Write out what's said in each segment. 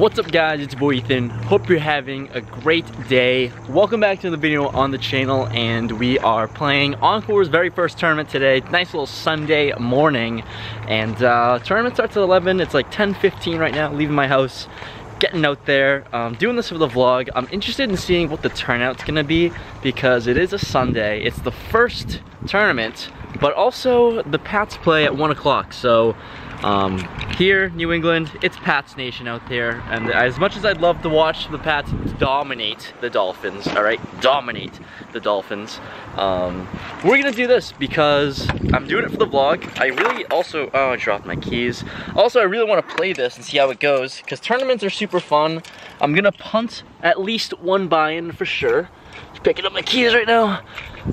What's up guys, it's your boy Ethan. Hope you're having a great day. Welcome back to the video on the channel, and we are playing Encore's very first tournament today. Nice little Sunday morning, and tournament starts at 11. It's like 10:15 right now, leaving my house, getting out there, doing this for the vlog. I'm interested in seeing what the turnout's gonna be because it is a Sunday. It's the first tournament, but also the Pats play at 1 o'clock, so here, New England, it's Pats Nation out there, and as much as I'd love to watch the Pats dominate the Dolphins, alright, dominate the Dolphins, we're gonna do this because I'm doing it for the vlog. I really also, oh, I dropped my keys. Also, I really want to play this and see how it goes, because tournaments are super fun. I'm gonna punt at least one buy-in for sure. Just picking up my keys right now.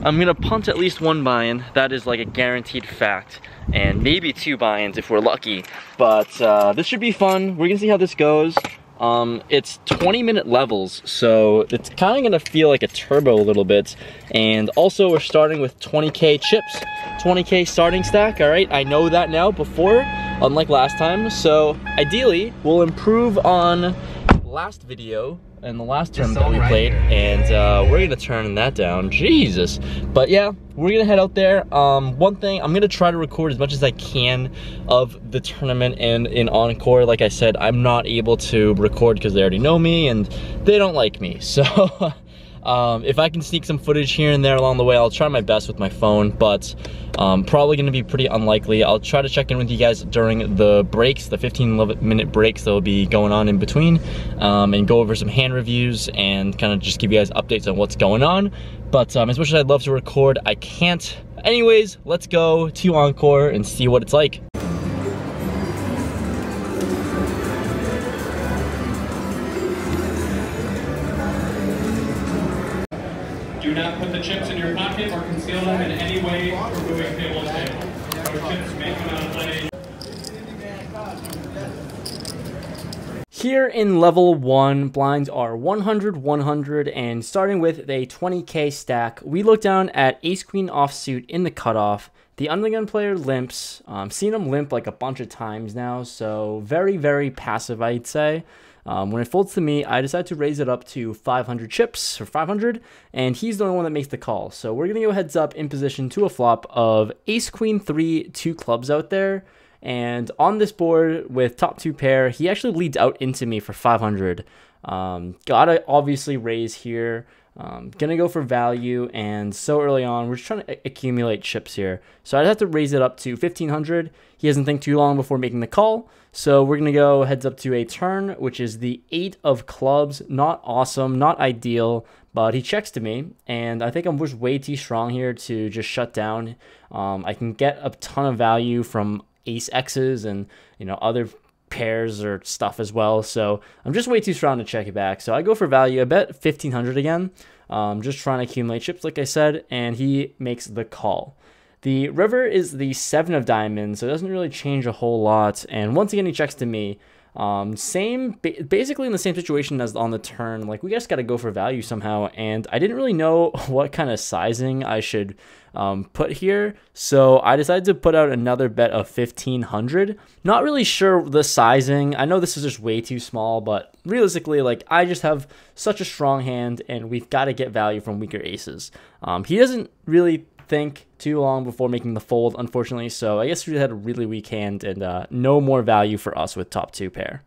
I'm gonna punt at least one buy-in. That is like a guaranteed fact. And maybe 2 buy-ins if we're lucky. But this should be fun. We're gonna see how this goes. It's 20-minute levels, so it's kind of gonna feel like a turbo a little bit. And also we're starting with 20K chips, 20K starting stack, all right? I know that now before, unlike last time. So ideally, we'll improve on last video and the last tournament that we played, and we're gonna turn that down, Jesus. But yeah, we're gonna head out there. One thing, I'm gonna try to record as much as I can of the tournament and in Encore. Like I said, I'm not able to record because they already know me and they don't like me, so if I can sneak some footage here and there along the way, I'll try my best with my phone, but probably going to be pretty unlikely. I'll try to check in with you guys during the breaks, the 15-minute breaks that will be going on in between, and go over some hand reviews and kind of just give you guys updates on what's going on. But as much as I'd love to record, I can't. Anyways, let's go to Encore and see what it's like. Do not put the chips in your pocket or conceal them in any way or moving table to table. Your chips may come out of play. Here in level 1, blinds are 100, 100, and starting with a 20K stack, we look down at ace queen offsuit in the cutoff. The undergun player limps. Seen him limp like a bunch of times now, so very, very passive, I'd say. When it folds to me, I decide to raise it up to 500 chips, or 500, and he's the only one that makes the call. So we're going to go heads up in position to a flop of ace queen 3, 2 clubs out there. And on this board with top 2 pair, he actually leads out into me for 500. Gotta obviously raise here. Gonna go for value, and so early on, we're just trying to accumulate chips here. So I'd have to raise it up to 1500. He doesn't think too long before making the call. So we're gonna go heads up to a turn, which is the 8 of clubs. Not awesome, not ideal, but he checks to me, and I think I'm just way too strong here to just shut down. I can get a ton of value from ace X's and, you know, other pairs or stuff as well, so I'm just way too strong to check it back. So I go for value. I bet 1500 again, just trying to accumulate chips like I said, and he makes the call. The river is the 7 of diamonds, so it doesn't really change a whole lot, and once again he checks to me. Basically in the same situation as on the turn. Like, we just got to go for value somehow, and I didn't really know what kind of sizing I should put here, so I decided to put out another bet of 1500. Not really sure the sizing. I know this is just way too small, but realistically, like, I just have such a strong hand, and we've got to get value from weaker aces. He doesn't really think too long before making the fold, unfortunately, so I guess we had a really weak hand, and no more value for us with top 2 pair.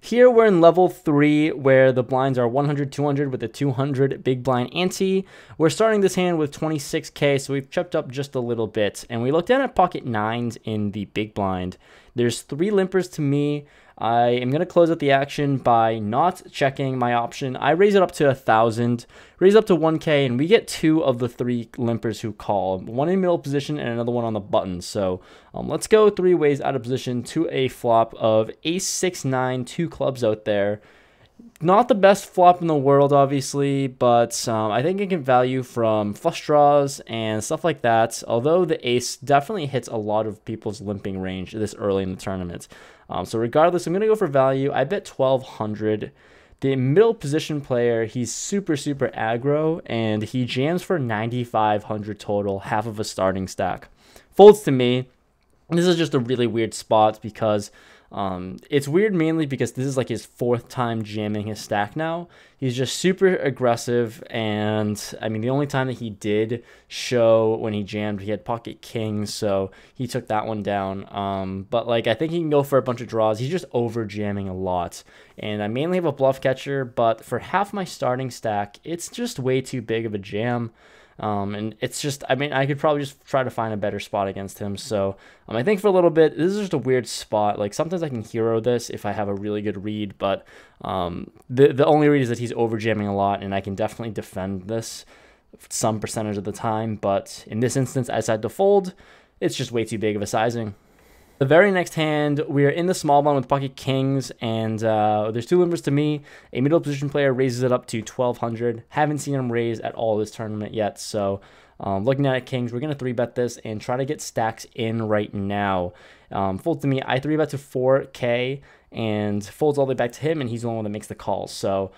Here we're in level 3, where the blinds are 100, 200 with a 200 big blind ante. We're starting this hand with 26K, so we've chipped up just a little bit, and we look down at pocket 9s in the big blind. There's 3 limpers to me. I am going to close out the action by not checking my option. I raise it up to 1,000, raise up to 1K, and we get 2 of the 3 limpers who call. One in middle position and another one on the button. So let's go 3 ways out of position to a flop of ace 6, 9, 2 clubs out there. Not the best flop in the world, obviously, but I think it can value from flush draws and stuff like that, although the ace definitely hits a lot of people's limping range this early in the tournament. So regardless, I'm going to go for value. I bet 1200. The middle position player, he's super, super aggro, and he jams for 9,500 total, half of a starting stack. Folds to me. This is just a really weird spot because It's weird mainly because this is like his 4th time jamming his stack now. He's just super aggressive, and I mean the only time that he did show when he jammed, he had pocket kings, so he took that one down. But like I think he can go for a bunch of draws. He's just over jamming a lot, and I mainly have a bluff catcher, but for half my starting stack, it's just way too big of a jam. And it's just, I mean, I could probably just try to find a better spot against him. So I think for a little bit, this is just a weird spot. Like sometimes I can hero this if I have a really good read, but the only read is that he's over jamming a lot, and I can definitely defend this some percentage of the time. But in this instance, I decided to fold. It's just way too big of a sizing. The very next hand, we are in the small blind with pocket kings, and there's 2 limpers to me. A middle position player raises it up to 1,200. Haven't seen him raise at all this tournament yet, so looking at it, kings, we're going to 3-bet this and try to get stacks in right now. Fold to me, I 3-bet to 4K, and folds all the way back to him, and he's the one that makes the calls. So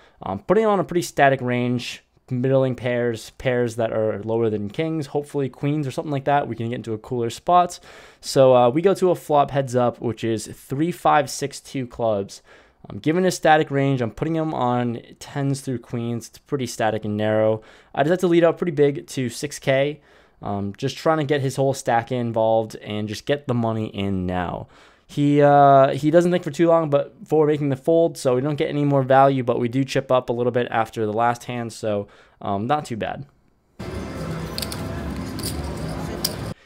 putting on a pretty static range, middling pairs that are lower than kings, hopefully queens or something like that. We can get into a cooler spot. So we go to a flop heads up, which is 3, 5, 6, 2 clubs. Given his static range, I'm putting him on 10s through queens. It's pretty static and narrow. I decided to lead out pretty big to 6K. Just trying to get his whole stack involved and just get the money in now. He doesn't think for too long but for making the fold, so we don't get any more value, but we do chip up a little bit after the last hand, so not too bad.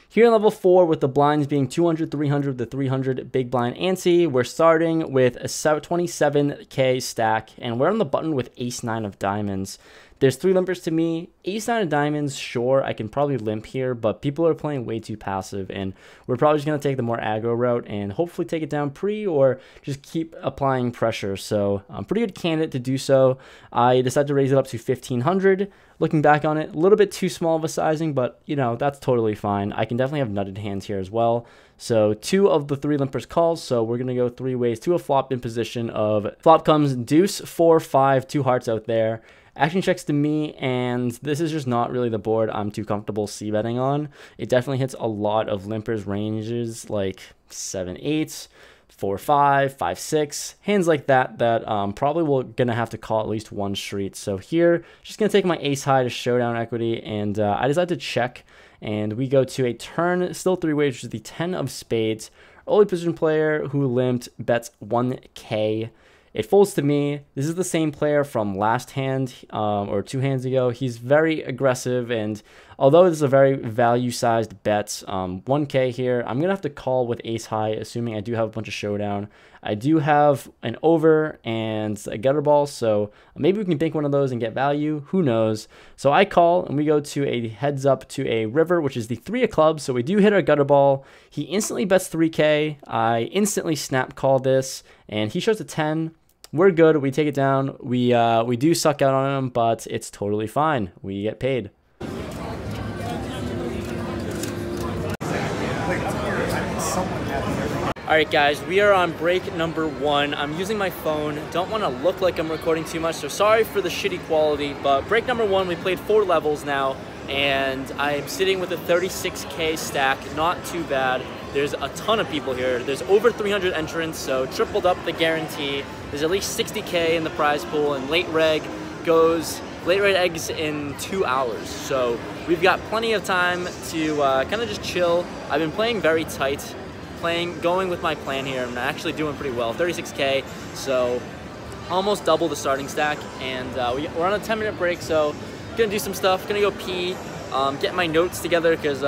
Here in level 4, with the blinds being 200, 300, the 300 big blind ante, we're starting with a 27K stack, and we're on the button with ace-9 of diamonds. There's 3 limpers to me. Ace-9 of diamonds, sure, I can probably limp here, but people are playing way too passive, and we're probably just going to take the more aggro route and hopefully take it down pre or just keep applying pressure. So I'm pretty good candidate to do so. I decided to raise it up to 1,500. Looking back on it, a little bit too small of a sizing, but, you know, that's totally fine. I can definitely have nutted hands here as well. So 2 of the 3 limpers calls, so we're going to go 3 ways to a flop in position of flop comes deuce, 4, 5, 2 hearts out there. Action checks to me, and this is just not really the board I'm too comfortable c-betting on. It definitely hits a lot of limpers ranges like 7, 8, 4, 5, 5, 6, hands like that probably will gonna have to call at least one street. So here, just gonna take my ace high to showdown equity, and I decided to check, and we go to a turn, still 3 ways, which is the 10 of spades. Early position player who limped bets 1K. It folds to me. This is the same player from last hand or 2 hands ago. He's very aggressive, and although this is a very value-sized bet, 1K here, I'm going to have to call with ace high, assuming I do have a bunch of showdown. I do have an over and a gutter ball, so maybe we can bank one of those and get value. Who knows? So I call, and we go to a heads up to a river, which is the 3 of clubs. So we do hit our gutter ball. He instantly bets 3K. I instantly snap call this, and he shows a 10. We're good. We take it down. We do suck out on him, but it's totally fine. We get paid. Alright guys, we are on break number 1. I'm using my phone. Don't want to look like I'm recording too much, so sorry for the shitty quality, but break number 1, we played 4 levels now, and I'm sitting with a 36K stack. Not too bad. There's a ton of people here. There's over 300 entrants, so tripled up the guarantee. There's at least 60K in the prize pool, and late reg eggs in 2 hours. So we've got plenty of time to kind of just chill. I've been playing very tight, going with my plan here. I'm actually doing pretty well, 36K, so almost double the starting stack, and we're on a 10-minute break, so gonna do some stuff, gonna go pee, get my notes together, because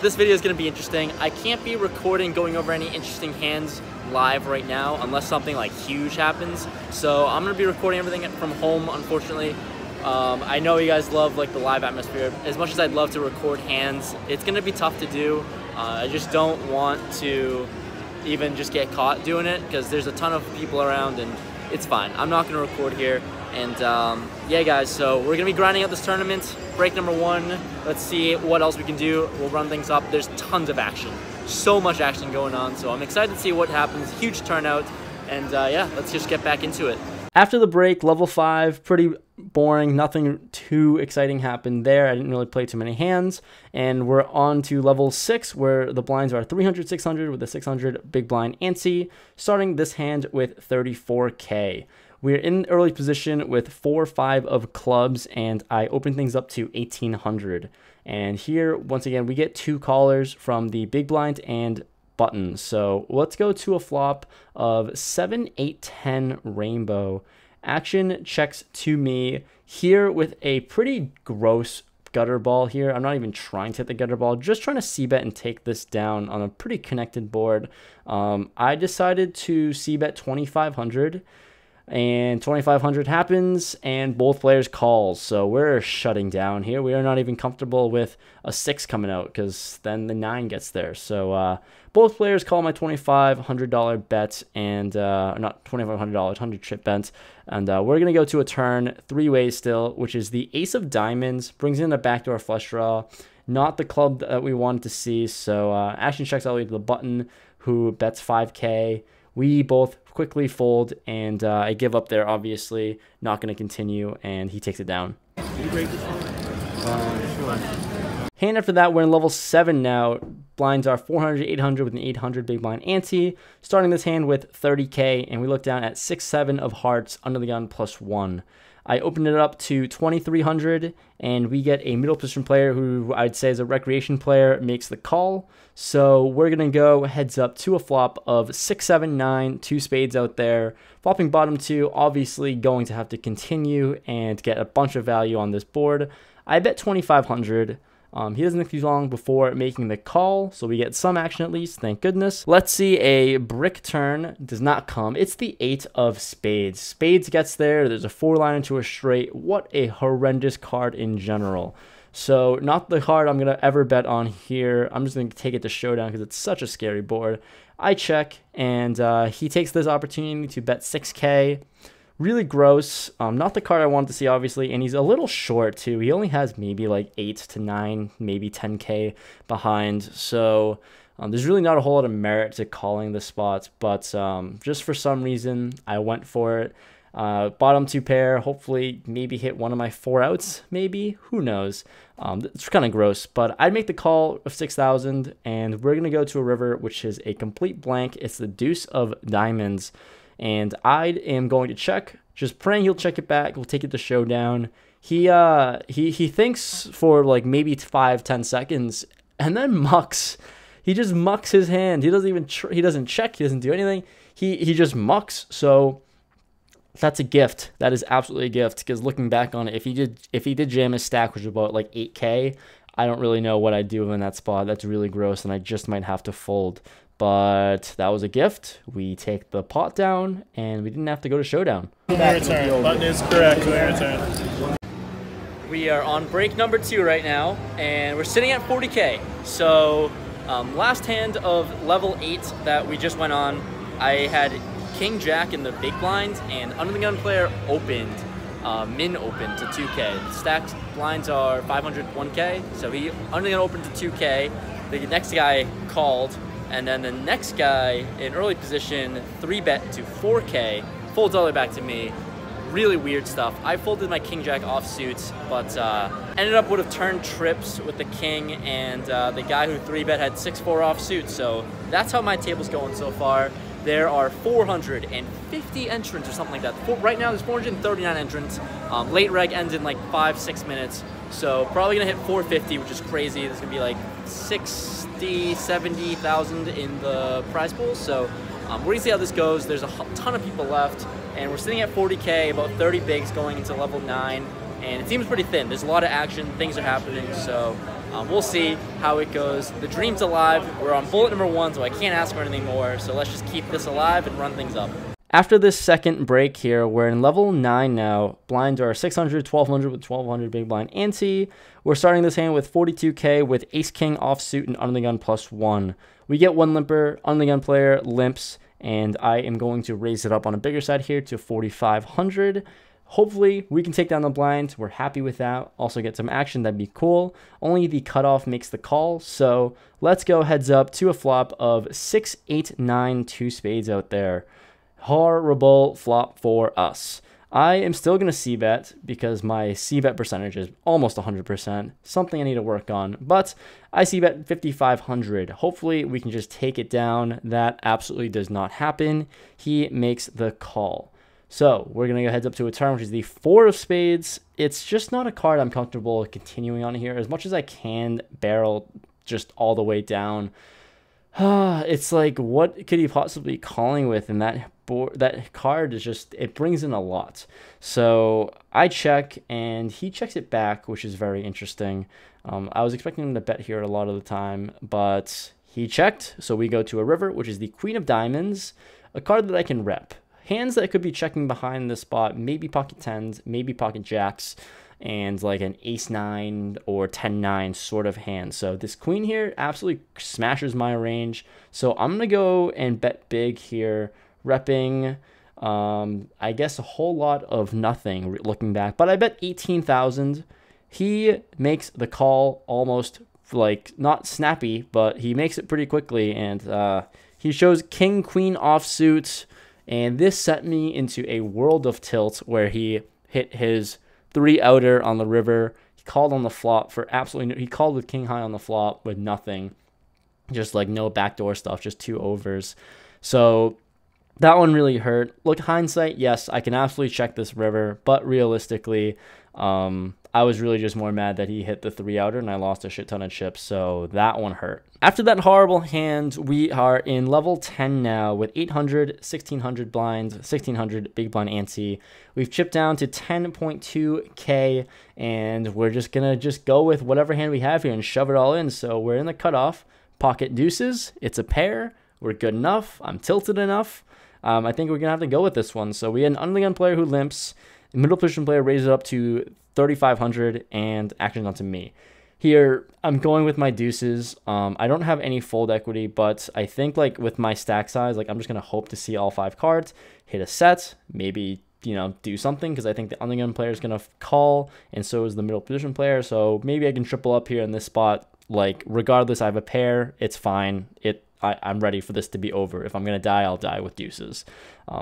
this video is gonna be interesting. I can't be recording going over any interesting hands live right now unless something like huge happens, so I'm gonna be recording everything from home, unfortunately. I know you guys love like the live atmosphere. As much as I'd love to record hands, it's gonna be tough to do. I just don't want to even just get caught doing it, because there's a ton of people around, and it's fine. I'm not gonna record here. And yeah guys, so we're gonna be grinding out this tournament. Break number 1, let's see what else we can do. We'll run things up. There's tons of action, so much action going on, so I'm excited to see what happens. Huge turnout, and yeah, let's just get back into it. After the break, level 5, pretty boring. Nothing too exciting happened there. I didn't really play too many hands. And we're on to level 6, where the blinds are 300, 600 with a 600 big blind ante, starting this hand with 34K. We're in early position with 4-5 of clubs, and I open things up to 1800. And here, once again, we get 2 callers from the big blind and button. So let's go to a flop of 7, 8, 10 rainbow. Action checks to me here with a pretty gross gutter ball here. I'm not even trying to hit the gutter ball, just trying to c-bet and take this down on a pretty connected board. I decided to c-bet 2500. And 2500 happens, and both players calls. So we're shutting down here. We are not even comfortable with a 6 coming out, because then the 9 gets there. So both players call my $2,500 bet, and not $2,500, 100 chip bet. And we're going to go to a turn 3 ways still, which is the ace of diamonds, brings in a backdoor flush draw. Not the club that we wanted to see. So action checks all the way to the button, who bets 5K. We both quickly fold, and I give up there, obviously. Not going to continue, and he takes it down. Hand after that, we're in level 7 now. Blinds are 400, 800 with an 800 big blind ante. Starting this hand with 30K, and we look down at 6, 7 of hearts, under the gun, +1. I opened it up to 2300, and we get a middle position player who I'd say is a recreation player, makes the call. So we're going to go heads up to a flop of 6, 7, 9, 2 spades out there. Flopping bottom 2, obviously going to have to continue and get a bunch of value on this board. I bet 2500. He doesn't take too long before making the call, so we get some action at least, thank goodness. Let's see, a brick turn does not come. It's the 8 of spades. Spades gets there, there's a 4-line into a straight. What a horrendous card in general. So not the card I'm going to ever bet on here. I'm just going to take it to Showdown because it's such a scary board. I check, and he takes this opportunity to bet 6K. Really gross. Not the card I wanted to see, obviously, and he's a little short too. He only has maybe like 8 to 9, maybe 10K behind. So there's really not a whole lot of merit to calling the spots, but just for some reason I went for it. Bottom 2 pair, hopefully maybe hit one of my 4 outs, maybe, who knows. It's kind of gross, but I'd make the call of 6,000, and we're gonna go to a river, which is a complete blank. It's the deuce of diamonds. And I am going to check, just praying he'll check it back. We'll take it to Showdown. He thinks for like maybe 5-10 seconds, and then mucks. He just mucks his hand. He doesn't even he doesn't check. He doesn't do anything. He just mucks. So that's a gift. That is absolutely a gift. Because looking back on it, if he did jam his stack, which is about like 8K, I don't really know what I'd do in that spot. That's really gross, and I just might have to fold. But that was a gift. We take the pot down, and we didn't have to go to Showdown. Return. Button is correct. Return. We are on break number 2 right now, and we're sitting at 40K. So last hand of level 8 that we just went on, I had King Jack in the big blind, and under the gun player opened, min opened to 2K. The stacked blinds are 500, 1K. So he under the gun opened to 2K. The next guy called. And then the next guy in early position, 3-bet to 4K, folds all the way back to me. Really weird stuff. I folded my King Jack offsuits, but ended up would have turned trips with the King, and the guy who 3-bet had 6-4 offsuits. So that's how my table's going so far. There are 450 entrants or something like that. Right now there's 439 entrants. Late reg ends in like 5-6 minutes. So probably gonna hit 450, which is crazy. There's gonna be like 60, 70,000 in the prize pool. So we're gonna see how this goes. There's a ton of people left, and we're sitting at 40K, about 30 bigs going into level 9, and it seems pretty thin. There's a lot of action, things are happening, so we'll see how it goes. The dream's alive. We're on bullet number 1, so I can't ask for anything more. So let's just keep this alive and run things up. After this second break here, we're in level 9 now. Blinds are 600, 1200 with 1200 big blind ante. We're starting this hand with 42K with ace-king offsuit and under the gun +1. We get 1 limper, under the gun player, limps, and I am going to raise it up on a bigger side here to 4,500. Hopefully, we can take down the blinds. We're happy with that. Also get some action. That'd be cool. Only the cutoff makes the call. So let's go heads up to a flop of 6, 8, 9, 2 spades out there. Horrible flop for us. I am still going to c-bet because my c-bet percentage is almost 100%, something I need to work on, but I c-bet 5,500. Hopefully we can just take it down. That absolutely does not happen. He makes the call. So we're going to go heads up to a turn, which is the 4 of spades. It's just not a card I'm comfortable continuing on here. As much as I can barrel just all the way down, it's like, what could he possibly be calling with? And that card is just, it brings in a lot. So I check and he checks it back, which is very interesting. I was expecting him to bet here a lot of the time, but he checked. So we go to a river, which is the Queen of Diamonds, a card that I can rep. Hands that could be checking behind this spot, maybe pocket tens, maybe pocket jacks, and like an ace-9 or 10-9 sort of hand. So this queen here absolutely smashes my range. So I'm going to go and bet big here, repping, I guess, a whole lot of nothing looking back. But I bet 18,000. He makes the call almost, like, not snappy, but he makes it pretty quickly. And he shows king-queen offsuit. And this set me into a world of tilt where he hit his 3-outer on the river. He called on the flop for absolutely no, he called with king high on the flop with nothing, just like no backdoor stuff, just 2 overs. So that one really hurt. Look, hindsight, yes, I can absolutely check this river, but realistically, I was really just more mad that he hit the 3-outer and I lost a shit ton of chips, so that one hurt. After that horrible hand, we are in level 10 now with 800, 1600 blinds, 1600 big blind ante. We've chipped down to 10.2k, and we're just gonna go with whatever hand we have here and shove it all in. So we're in the cutoff, pocket deuces, it's a pair, we're good enough, I'm tilted enough. I think we're gonna have to go with this one. So we had an undergun player who limps, the middle position player raises it up to 3,500 and actions onto me. Here, I'm going with my deuces. I don't have any fold equity, but I think like with my stack size, like I'm just going to hope to see all 5 cards, hit a set, maybe, you know, do something, because I think the undergun player is going to call, and so is the middle position player. So maybe I can triple up here in this spot. Like, regardless, I have a pair. It's fine. I'm ready for this to be over. If I'm going to die, I'll die with deuces.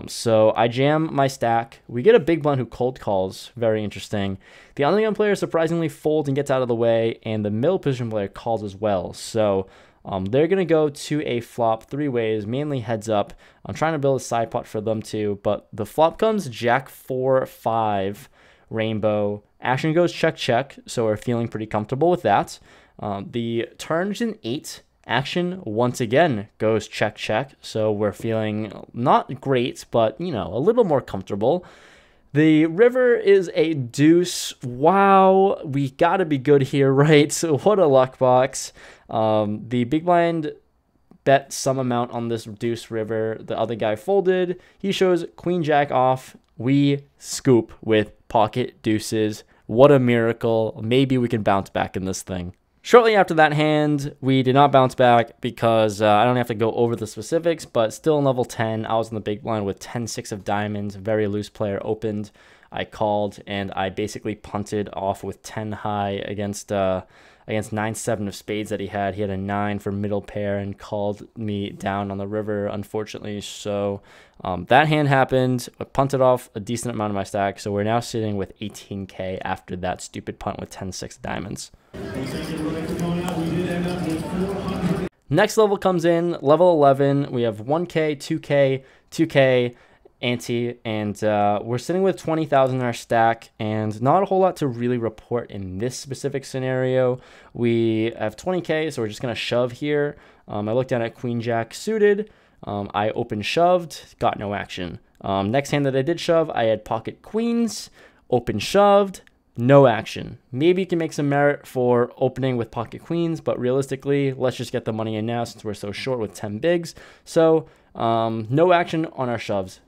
So I jam my stack. We get a big blind who cold calls. Very interesting. The undergun player surprisingly folds and gets out of the way, and the middle position player calls as well. So they're going to go to a flop 3 ways, mainly heads up. I'm trying to build a side pot for them too, but the flop comes jack 4-5 rainbow. Action goes check check, so we're feeling pretty comfortable with that. The turn's an 8. Action once again goes check check, so we're feeling not great, but you know, a little more comfortable. The river is a deuce. Wow, we gotta be good here, right? So what a luck box. The big blind bet some amount on this deuce river. The other guy folded. He shows queen jack off. We scoop with pocket deuces. What a miracle. Maybe we can bounce back in this thing. Shortly after that hand, we did not bounce back because I don't have to go over the specifics, but still in level 10, I was in the big blind with 10-6 of diamonds, very loose player opened. I called, and I basically punted off with 10 high against 9-7 of spades that he had. He had a 9 for middle pair and called me down on the river, unfortunately. So that hand happened. I punted off a decent amount of my stack, so we're now sitting with 18k after that stupid punt with 10-6 diamonds. Next level comes in, level 11. We have 1k, 2k, 2k ante, and we're sitting with 20,000 in our stack, and not a whole lot to really report in this specific scenario. We have 20k, so we're just going to shove here. I looked down at queen jack suited. I open shoved, got no action. Next hand that I did shove, I had pocket queens, open shoved, no action. Maybe you can make some merit for opening with pocket queens, but realistically, let's just get the money in now since we're so short with 10 bigs. So no action on our shoves.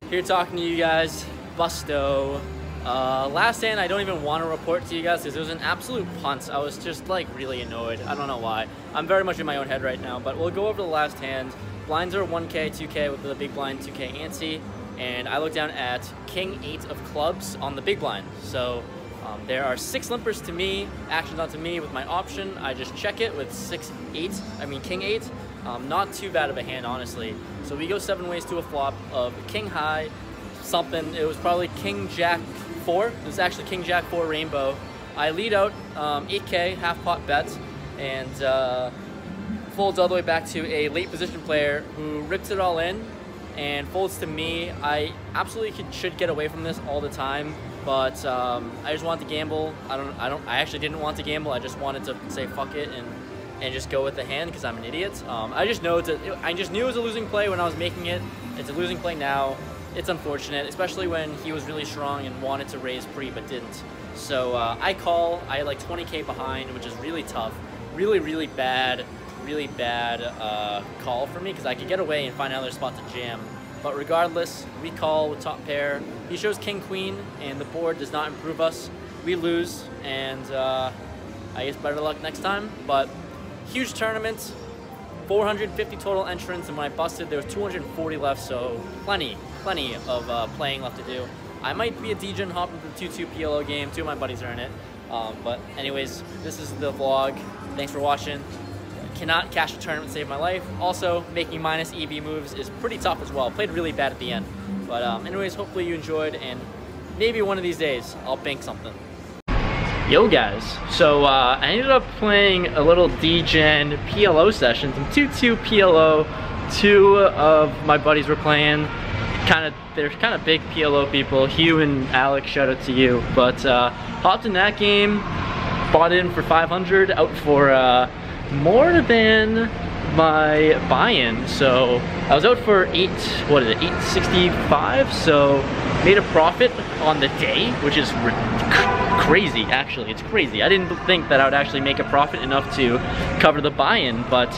Here talking to you guys, Busto. Last hand I don't even want to report to you guys because it was an absolute punt. I was just like really annoyed. I don't know why. I'm very much in my own head right now, but we'll go over the last hand. Blinds are 1k, 2k with the big blind, 2k ante, and I look down at king 8 of clubs on the big blind. So There are 6 limpers to me, actions onto me with my option. I just check it with king 8. Not too bad of a hand, honestly. So we go 7 ways to a flop of king high, something. It was probably king jack 4. It was actually king jack 4 rainbow. I lead out 8K, half pot bet, and folds all the way back to a late position player who rips it all in and folds to me. I absolutely should get away from this all the time, but I just wanted to gamble. I actually didn't want to gamble. I just wanted to say fuck it and just go with the hand because I'm an idiot. I just knew it was a losing play when I was making it. It's a losing play now. It's unfortunate, especially when he was really strong and wanted to raise pre but didn't. So I call. I had like 20K behind, which is really tough. Really bad call for me because I could get away and find another spot to jam. But regardless, we call with top pair. He shows king queen and the board does not improve us. We lose, and I guess better luck next time. But huge tournament, 450 total entrants, and when I busted there was 240 left, so plenty of playing left to do. I might be a DJ and hop into the 2-2 PLO game. 2 of my buddies are in it. But anyways, this is the vlog. Thanks for watching. Cannot cash a tournament to save my life. Also, making minus EV moves is pretty tough as well. Played really bad at the end. But anyways, hopefully you enjoyed, and maybe one of these days I'll bank something. Yo guys, so I ended up playing a little DGen PLO session, some 2-2 PLO. 2 of my buddies were playing. They're kind of big PLO people. Hugh and Alex, shout out to you. But hopped in that game, bought in for 500, out for more than my buy-in. So I was out for 865, so made a profit on the day, which is crazy. Actually, it's crazy. I didn't think that I would actually make a profit enough to cover the buy-in, but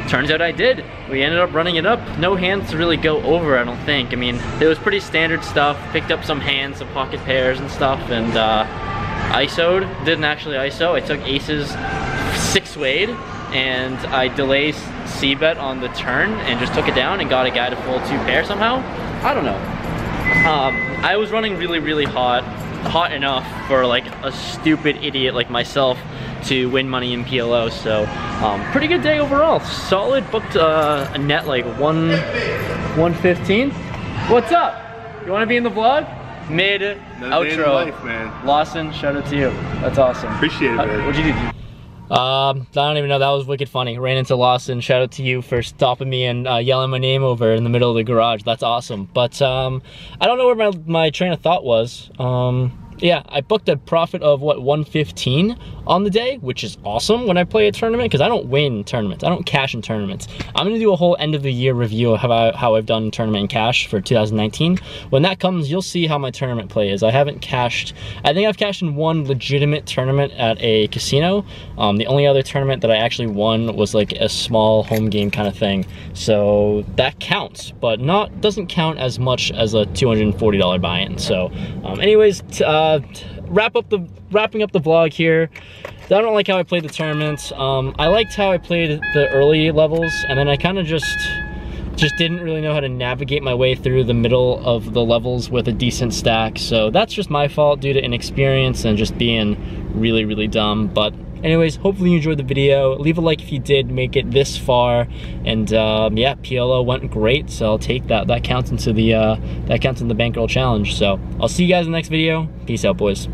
turns out I did. We ended up running it up. No hands to really go over, I don't think. I mean, it was pretty standard stuff. Picked up some hands, some pocket pairs and stuff, and ISO'd. Didn't actually ISO. I took aces 6-wayed, and I delayed c-bet on the turn and just took it down and got a guy to fold 2 pair somehow. I don't know. I was running really hot enough for like a stupid idiot like myself to win money in PLO, so pretty good day overall. Solid, booked a net like 115. What's up? You want to be in the vlog? Mid outro. Life, man. Lawson, shout out to you. That's awesome. Appreciate it, man. What'd you do? I don't even know. That was wicked funny. Ran into Lawson. Shout out to you for stopping me and yelling my name over in the middle of the garage. That's awesome. But I don't know where my train of thought was. Yeah, I booked a profit of what, 115 on the day, which is awesome when I play a tournament because I don't win tournaments. I don't cash in tournaments. I'm gonna do a whole end of the year review of how I've done tournament and cash for 2019. When that comes, you'll see how my tournament play is. I haven't cashed. I think I've cashed in 1 legitimate tournament at a casino. The only other tournament that I actually won was like a small home game kind of thing. So that counts, but doesn't count as much as a $240 buy-in. So, anyways. Wrapping up the vlog here. I don't like how I played the tournaments. I liked how I played the early levels, and then I kind of just didn't really know how to navigate my way through the middle of the levels with a decent stack. So that's just my fault due to inexperience and just being really dumb. But anyways, hopefully you enjoyed the video. Leave a like if you did make it this far. And yeah, PLO went great, so I'll take that. That counts into the bankroll challenge. So I'll see you guys in the next video. Peace out, boys.